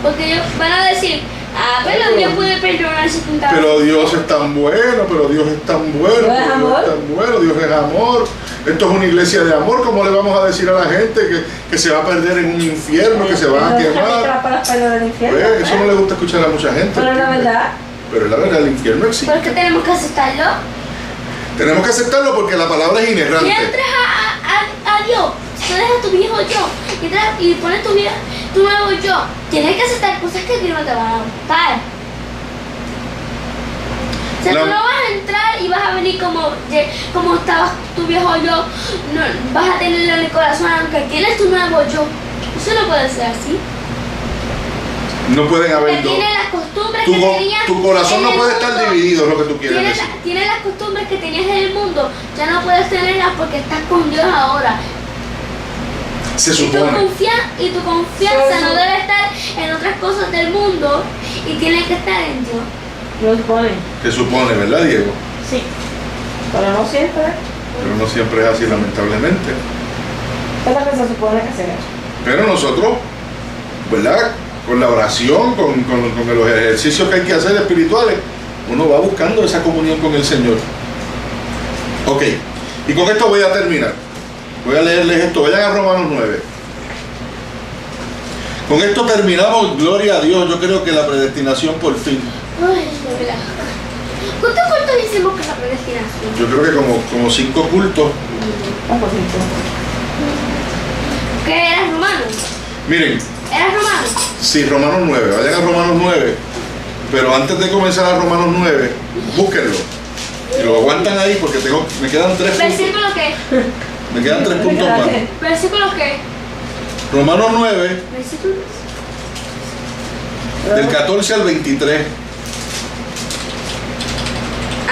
Porque ellos van a decir, pero Dios puede perdonar si tú. Pero Dios es tan bueno, pero Dios es tan bueno, ¿Dios es amor? Dios es tan bueno, Dios es amor. Esto es una iglesia de amor. ¿Cómo le vamos a decir a la gente que se va a perder en un infierno, que se van a quemar? Para los pelos del infierno. Pues, eso no le gusta escuchar a mucha gente. Pero es la verdad. Pero es la verdad, el infierno existe. ¿Por qué tenemos que aceptarlo? Tenemos que aceptarlo porque la palabra es Si inerrante. entras a Dios, si tú dejas tu viejo yo y pones tu nuevo yo, tienes que aceptar cosas que a ti no te van a gustar. O sea, tú no vas a entrar y vas a venir como estabas tu viejo yo, no, vas a tenerlo en el corazón, aunque tienes tu nuevo yo. Eso no puede ser así. No pueden haber Porque dos. tiene las costumbres que tenías. Tu corazón en no el puede mundo. estar dividido, es lo que tú quieres decir. Tienes las costumbres que tenías en el mundo, ya no puedes tenerlas porque estás con Dios ahora. Se Y tu supone. confianza no debe estar en otras cosas del mundo y tiene que estar en Dios. Lo supone. Se supone, ¿verdad, Diego? Sí. Pero no siempre. Pero no siempre es así, lamentablemente. Es lo que se supone que se haga. Pero nosotros, ¿verdad? Con la oración, con los ejercicios que hay que hacer espirituales, uno va buscando esa comunión con el Señor. Ok, y con esto voy a terminar. Voy a leerles esto. Vayan a Romanos 9. Con esto terminamos, gloria a Dios. Yo creo que la predestinación por fin. Ay, de verdad. ¿Cuántos hicimos con la predestinación? Yo creo que como 5 cultos. Un poquito. ¿Qué eras romano? Miren, ¿Eras romano? sí, Romanos 9. Vayan a Romanos 9. Pero antes de comenzar a Romanos 9, búsquenlo. Y lo aguantan ahí porque me quedan 3 puntos. ¿Versículo qué? Me quedan 3 puntos más. ¿Versículo qué? Romanos 9, ¿Versículo? del 14 al 23.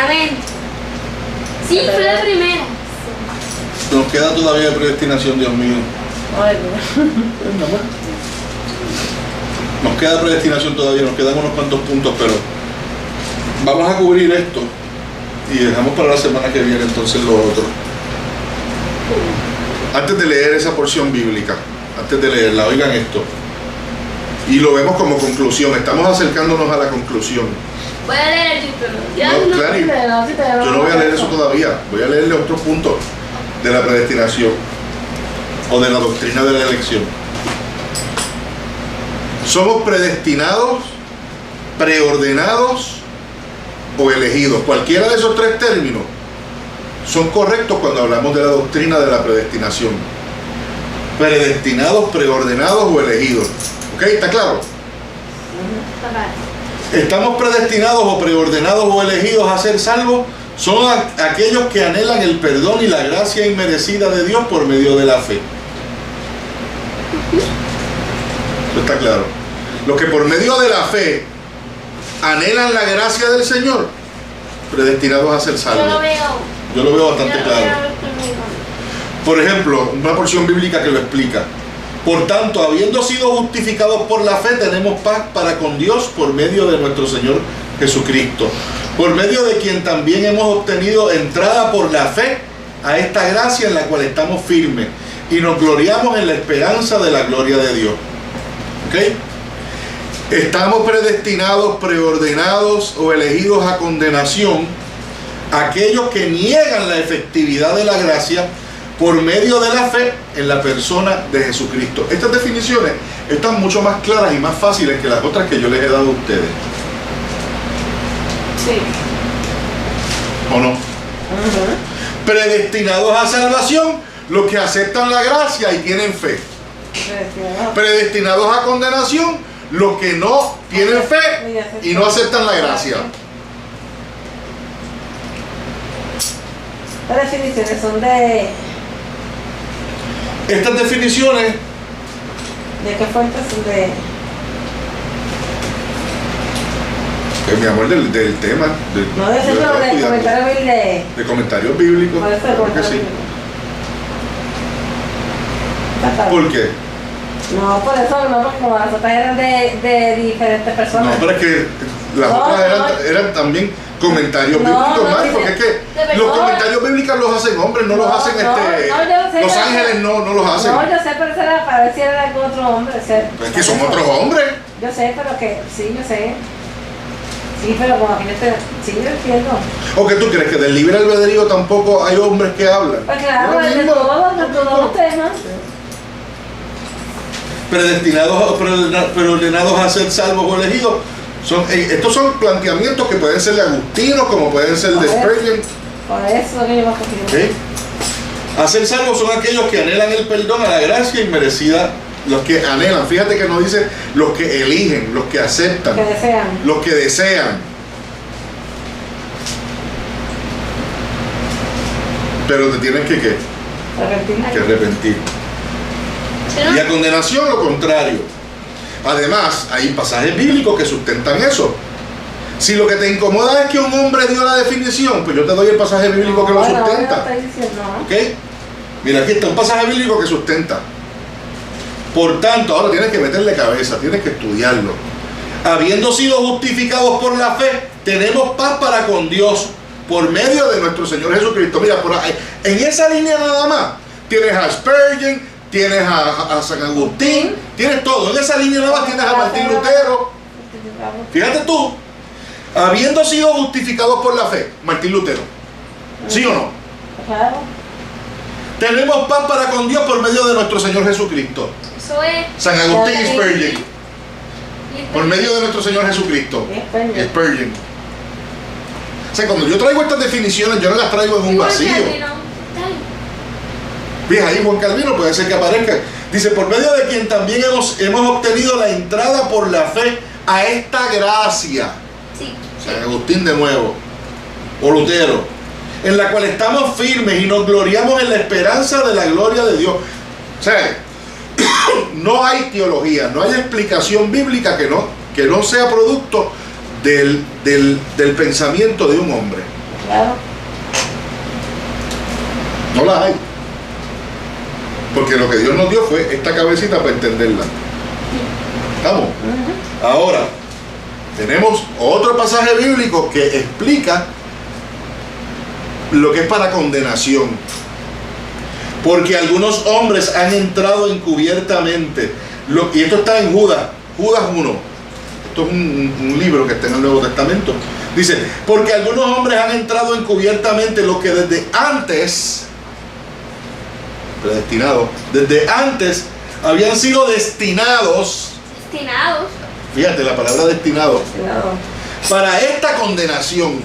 Amén. Sí, fue la primera. Nos queda todavía predestinación, Dios mío. Ay, Dios. Nos queda predestinación todavía, nos quedan unos cuantos puntos, pero vamos a cubrir esto y dejamos para la semana que viene entonces lo otro. Antes de leer esa porción bíblica, antes de leerla, oigan esto. Y lo vemos como conclusión, estamos acercándonos a la conclusión. Voy a leer el título. No, Clary, yo no voy a leer eso todavía, voy a leerle otros puntos de la predestinación o de la doctrina de la elección. Somos predestinados, preordenados o elegidos. Cualquiera de esos 3 términos son correctos cuando hablamos de la doctrina de la predestinación. Predestinados, preordenados o elegidos. ¿Ok? ¿Está claro? Estamos predestinados o preordenados o elegidos a ser salvos. Son aquellos que anhelan el perdón y la gracia inmerecida de Dios por medio de la fe. Eso está claro. Los que por medio de la fe anhelan la gracia del Señor, predestinados a ser salvos. Yo lo veo bastante claro. Por ejemplo, una porción bíblica que lo explica. Por tanto, habiendo sido justificados por la fe, tenemos paz para con Dios por medio de nuestro Señor Jesucristo, por medio de quien también hemos obtenido entrada por la fe a esta gracia en la cual estamos firmes y nos gloriamos en la esperanza de la gloria de Dios. ¿Ok? Estamos predestinados, preordenados o elegidos a condenación aquellos que niegan la efectividad de la gracia por medio de la fe en la persona de Jesucristo. Estas definiciones están mucho más claras y más fáciles que las otras que yo les he dado a ustedes. Sí. ¿O no? Predestinados a salvación, los que aceptan la gracia y tienen fe. Predestinados a condenación, los que no tienen fe y no aceptan la gracia. Las definiciones son de Estas definiciones, qué fuentes son de mi amor, del tema. no de ese, pero de comentarios de comentarios bíblicos. Por eso Claro que sí. ¿Por qué? No, por eso no, porque como las otras eran de diferentes personas. No, pero es que las No, otras eran también comentarios No, bíblicos, no, Mari, sí, porque es que de los verdad. comentarios bíblicos los hacen hombres, no los hacen yo sé, los pero- ángeles no los hacen. No, yo sé, pero eso era para ver si era algún otro hombre. Es que son otros hombres. Yo sé, pero que, sí, yo sé. Sí, pero como aquí sí, yo entiendo. ¿O qué tú crees? ¿Que del libre albedrío tampoco hay hombres que hablan? Pues claro, de todos los temas. Preordenados a ser salvos o elegidos. Estos son planteamientos que pueden ser de Agustino, como pueden ser de Spurgeon. Por eso que yo más confío. ¿Sí? A ser salvos son aquellos que anhelan el perdón a la gracia inmerecida. Los que anhelan, fíjate que no dice los que eligen, los que aceptan, los que desean. Pero te tienes que ¿qué? Arrepentir. Y a condenación lo contrario. Además, hay pasajes bíblicos que sustentan eso. Si lo que te incomoda es que un hombre dio la definición, pues yo te doy el pasaje bíblico que lo sustenta. ¿Ok? Mira, aquí está un pasaje bíblico que sustenta. Por tanto, ahora tienes que meterle cabeza, tienes que estudiarlo. Habiendo sido justificados por la fe, tenemos paz para con Dios por medio de nuestro Señor Jesucristo. Mira, por ahí, en esa línea nada más, tienes a Spurgeon, tienes a San Agustín, tienes todo. En esa línea nada más tienes a Martín Lutero. Fíjate tú, habiendo sido justificados por la fe, Martín Lutero. ¿Sí o no? Claro. Tenemos paz para con Dios por medio de nuestro Señor Jesucristo. Eso es. San Agustín y Spurgeon. Por medio de nuestro Señor Jesucristo. Spurgeon. O sea, cuando yo traigo estas definiciones, yo no las traigo en un vacío. Fíjate, ahí Juan Calvino puede ser que aparezca. Dice, por medio de quien también hemos obtenido la entrada por la fe a esta gracia. Sí. San Agustín de nuevo. O Lutero. En la cual estamos firmes y nos gloriamos en la esperanza de la gloria de Dios. O sea, no hay teología, no hay explicación bíblica que no sea producto del pensamiento de un hombre. Claro. No la hay. Porque lo que Dios nos dio fue esta cabecita para entenderla. ¿Estamos? Ahora, tenemos otro pasaje bíblico que explica lo que es para condenación. Porque algunos hombres han entrado encubiertamente. Y esto está en Judas 1. Esto es un libro que está en el Nuevo Testamento. Dice, porque algunos hombres han entrado encubiertamente, los que desde antes, predestinados, desde antes habían sido destinados. Fíjate la palabra destinado. Para esta condenación.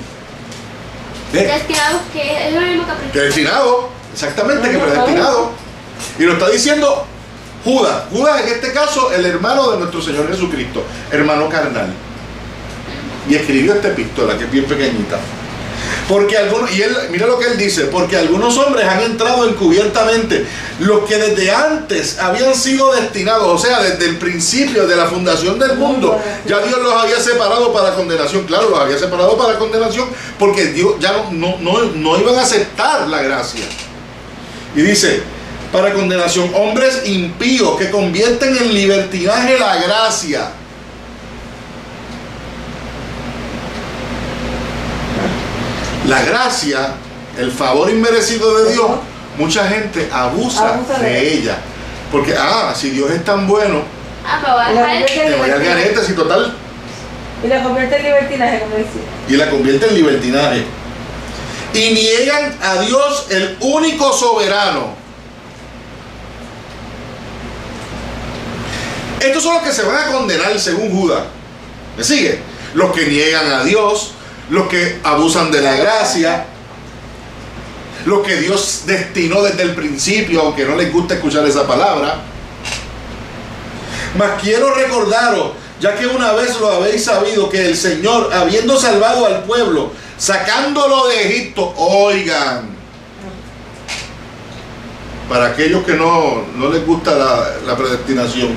Destinados, que es lo mismo que destinado, exactamente, que predestinado. Y lo está diciendo Judas. Judas, en este caso, el hermano de nuestro Señor Jesucristo, hermano carnal. Y escribió esta epístola, que es bien pequeñita. Porque algunos, y él, mira lo que él dice, porque algunos hombres han entrado encubiertamente, los que desde antes habían sido destinados, o sea, desde el principio de la fundación del mundo, ya Dios los había separado para condenación. Claro, los había separado para condenación porque Dios ya no iban a aceptar la gracia. Y dice, para condenación, hombres impíos que convierten en libertinaje la gracia. La gracia, el favor inmerecido de Dios, mucha gente abusa de ella. Porque, si Dios es tan bueno, me voy al garete, si total. Y la convierte en libertinaje, como decía. Y la convierte en libertinaje. Y niegan a Dios, el único soberano. Estos son los que se van a condenar según Judas. ¿Me sigue? Los que niegan a Dios, los que abusan de la gracia, los que Dios destinó desde el principio, aunque no les gusta escuchar esa palabra. Mas quiero recordaros, ya que una vez lo habéis sabido, que el Señor, habiendo salvado al pueblo, sacándolo de Egipto, oigan, para aquellos que no les gusta la predestinación,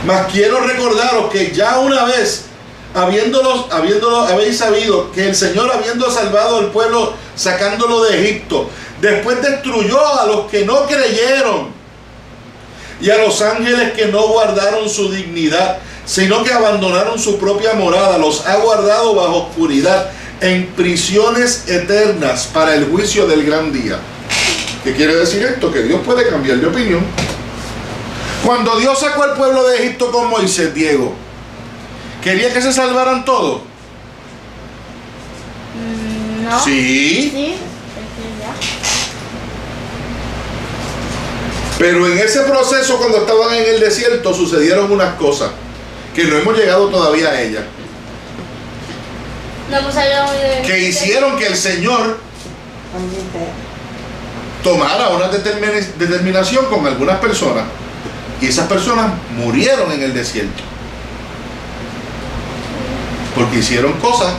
mas quiero recordaros que ya una vez habéis sabido que el Señor, habiendo salvado al pueblo sacándolo de Egipto, después destruyó a los que no creyeron y a los ángeles que no guardaron su dignidad, sino que abandonaron su propia morada, los ha guardado bajo oscuridad en prisiones eternas para el juicio del gran día. ¿Qué quiere decir esto? Que Dios puede cambiar de opinión. Cuando Dios sacó al pueblo de Egipto con Moisés, Diego, ¿quería que se salvaran todos? No. Sí. Sí. Pero en ese proceso, cuando estaban en el desierto, sucedieron unas cosas que no hemos llegado todavía a ellas, No hemos salido muy de... que hicieron que el Señor tomara una determinación con algunas personas, y esas personas murieron en el desierto porque hicieron cosas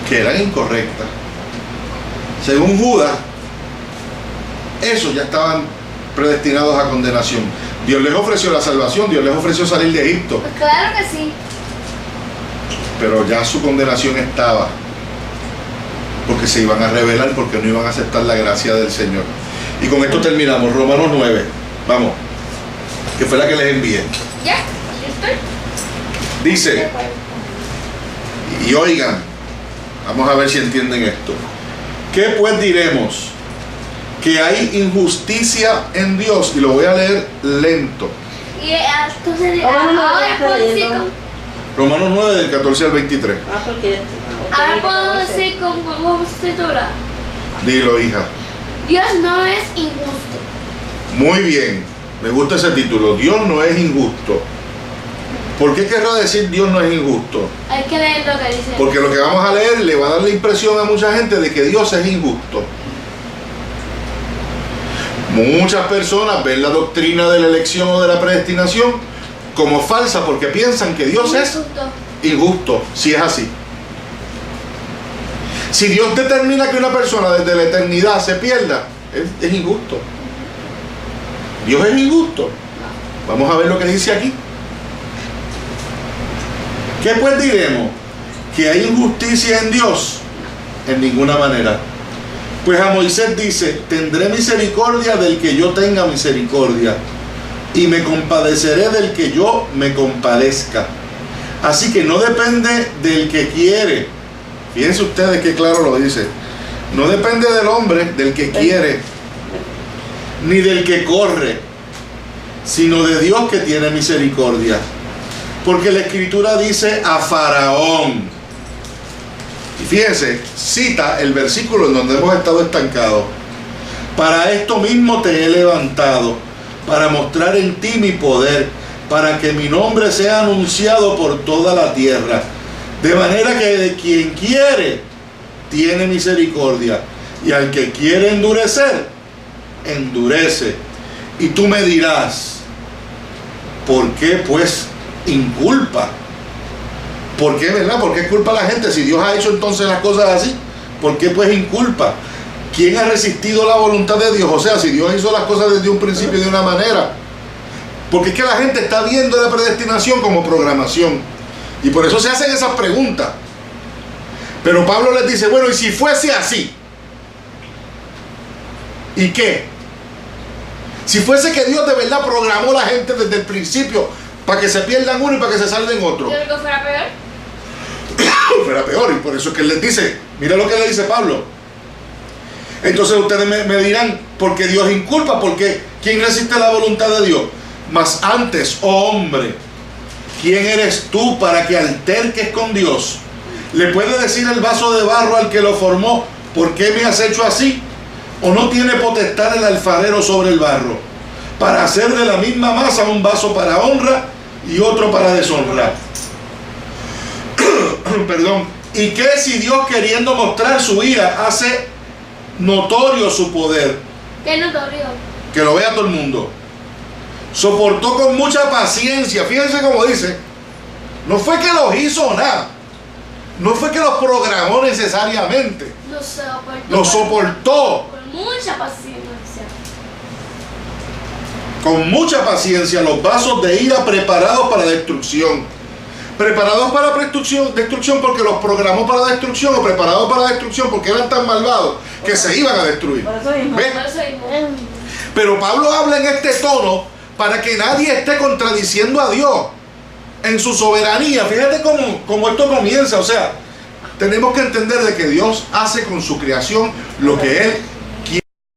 que eran incorrectas. Según Judas, esos ya estaban predestinados a condenación. Dios les ofreció la salvación, Dios les ofreció salir de Egipto, Pues claro que sí. pero ya su condenación estaba, porque se iban a rebelar, porque no iban a aceptar la gracia del Señor. Y con esto terminamos. Romanos 9, vamos, que fue la que les envié. Ya, aquí estoy. Dice, y oigan, vamos a ver si entienden esto. ¿Qué pues diremos? Que hay injusticia en Dios. Y lo voy a leer lento. Y entonces, ahora puedo decir Romanos 9 del 14 al 23. ahora puedo decir con escritura. Dilo, hija. Dios no es injusto. Muy bien, me gusta ese título. Dios no es injusto. ¿Por qué querrá decir Dios no es injusto? Hay que leer lo que dice. Porque lo que vamos a leer le va a dar la impresión a mucha gente de que Dios es injusto. Muchas personas ven la doctrina de la elección o de la predestinación como falsa porque piensan que Dios es injusto, si es así. Si Dios determina que una persona desde la eternidad se pierda, es injusto. Dios es injusto. Vamos a ver lo que dice aquí. ¿Qué pues diremos? ¿Que hay injusticia en Dios? En ninguna manera. Pues a Moisés dice, tendré misericordia del que yo tenga misericordia, y me compadeceré del que yo me compadezca. Así que no depende del que quiere. Fíjense ustedes que claro lo dice. No depende del hombre, del que quiere, ni del que corre, sino de Dios que tiene misericordia. Porque la Escritura dice a Faraón. Y fíjense, cita el versículo en donde hemos estado estancados. Para esto mismo te he levantado, para mostrar en ti mi poder, para que mi nombre sea anunciado por toda la tierra. De manera que de quien quiere, tiene misericordia. Y al que quiere endurecer, endurece. Y tú me dirás, ¿por qué pues inculpa? ¿Por qué, verdad? ¿Por qué culpa a la gente? Si Dios ha hecho entonces las cosas así, ¿por qué pues inculpa? ¿Quién ha resistido la voluntad de Dios? O sea, si Dios hizo las cosas desde un principio de una manera. Porque es que la gente está viendo la predestinación como programación. Y por eso se hacen esas preguntas. Pero Pablo les dice, bueno, ¿y si fuese así? ¿Y qué? Si fuese que Dios de verdad programó a la gente desde el principio para que se pierdan uno y para que se salven otro. Yo creo que fuera peor. Fuera peor, y por eso es que él les dice, mira lo que le dice Pablo. Entonces ustedes me dirán, ¿por qué Dios inculpa? Porque ¿quién resiste la voluntad de Dios? Mas antes, oh hombre, ¿quién eres tú para que alterques con Dios? ¿Le puede decir el vaso de barro al que lo formó, ¿por qué me has hecho así? ¿O no tiene potestad el alfarero sobre el barro, para hacer de la misma masa un vaso para honra y otro para deshonra? Perdón. ¿Y qué si Dios, queriendo mostrar su ira, hace notorio su poder? ¿Qué notorio? Que lo vea todo el mundo. Soportó con mucha paciencia. Fíjense cómo dice. No fue que los hizo nada. No fue que los programó necesariamente. Los soportó. Con mucha paciencia. Con mucha paciencia los vasos de ira preparados para destrucción. Preparados para destrucción porque los programó para destrucción, o preparados para destrucción porque eran tan malvados que se iban a destruir. ¿Ven? Pero Pablo habla en este tono para que nadie esté contradiciendo a Dios en su soberanía. Fíjate cómo esto comienza. O sea, tenemos que entender de que Dios hace con su creación lo que Él